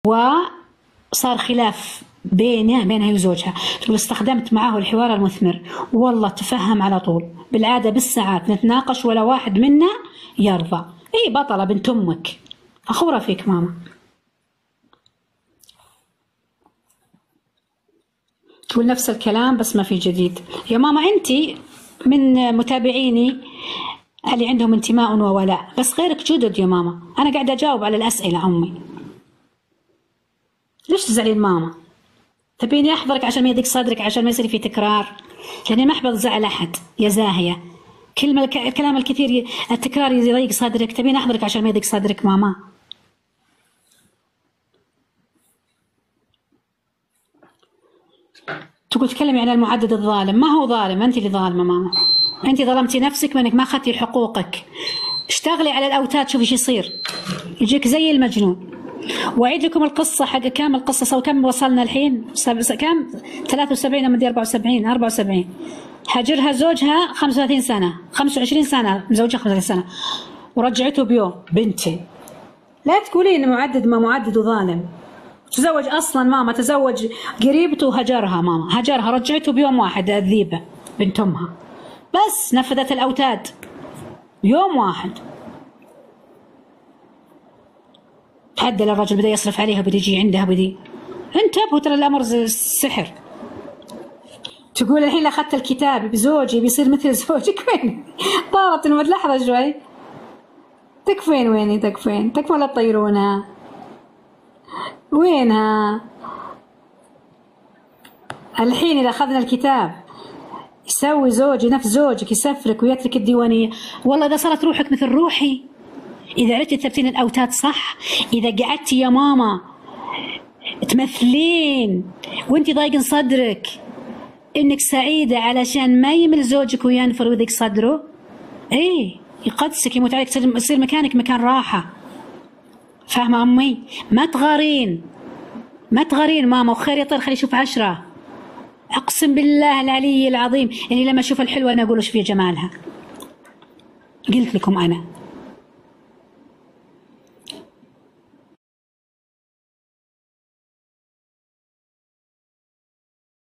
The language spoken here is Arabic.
وصار خلاف بينها هي وزوجها. تقول استخدمت معه الحوار المثمر، والله تفهم على طول، بالعادة بالساعات نتناقش ولا واحد منا يرضى. اي بطلة بنت امك، فخورة فيك ماما. تقول نفس الكلام بس ما في جديد. يا ماما انتي من متابعيني اللي عندهم انتماء وولاء، بس غيرك جدد يا ماما، انا قاعدة اجاوب على الاسئلة امي. ليش تزعلين ماما؟ تبيني احضرك عشان ما يضيق صدرك، عشان ما يصير في تكرار؟ لاني ما احب ازعل احد يا زاهية، الكلام الكثير التكرار يضيق صدرك، تبيني احضرك عشان ما يضيق صدرك ماما؟ تقول تكلمي عن المعدد الظالم، ما هو ظالم، انت اللي ظالمة ماما، انت ظلمتي نفسك بانك ما اخذتي حقوقك. اشتغلي على الاوتاد شوفي ايش يصير، يجيك زي المجنون. واعيد لكم القصه حق كامل القصه، وكم وصلنا الحين؟ كم 73 من 74 هاجرها زوجها 35 سنه، 25 سنه مزوجها 35 سنه، ورجعته بيوم. بنتي لا تقولي ان ما معدد وظالم، تزوج اصلا ماما، تزوج قريبته وهجرها ماما، هجرها رجعته بيوم واحد، الذيبه بنت امها، بس نفذت الاوتاد يوم واحد. تعدل الرجل، بدا يصرف عليها، بدا يجي عندها، بدي انتبهوا ترى الامر زي السحر. تقول الحين اخذت الكتاب بزوجي بيصير مثل زوجك. وين طارت المد؟ لحظه شوي، تكفين ويني؟ تكفين ولا تطيرونها؟ وينها الحين؟ اذا اخذنا الكتاب يسوي زوجي نفس زوجك، يسفرك ويترك الديوانيه. والله اذا صارت روحك مثل روحي، إذا عرفتي تثبتين الأوتاد صح، إذا قعدتي يا ماما تمثلين وانتي ضايقن صدرك إنك سعيدة علشان ما يمل زوجك وينفر ويضيق صدره، إيه يقدسك، يموت عليك، يصير مكانك مكان راحة. فاهمة أمي؟ ما تغارين ماما، وخير يطير خلي يشوف 10. أقسم بالله العلي العظيم، يعني لما أشوف الحلوة أنا أقول وش في جمالها. قلت لكم أنا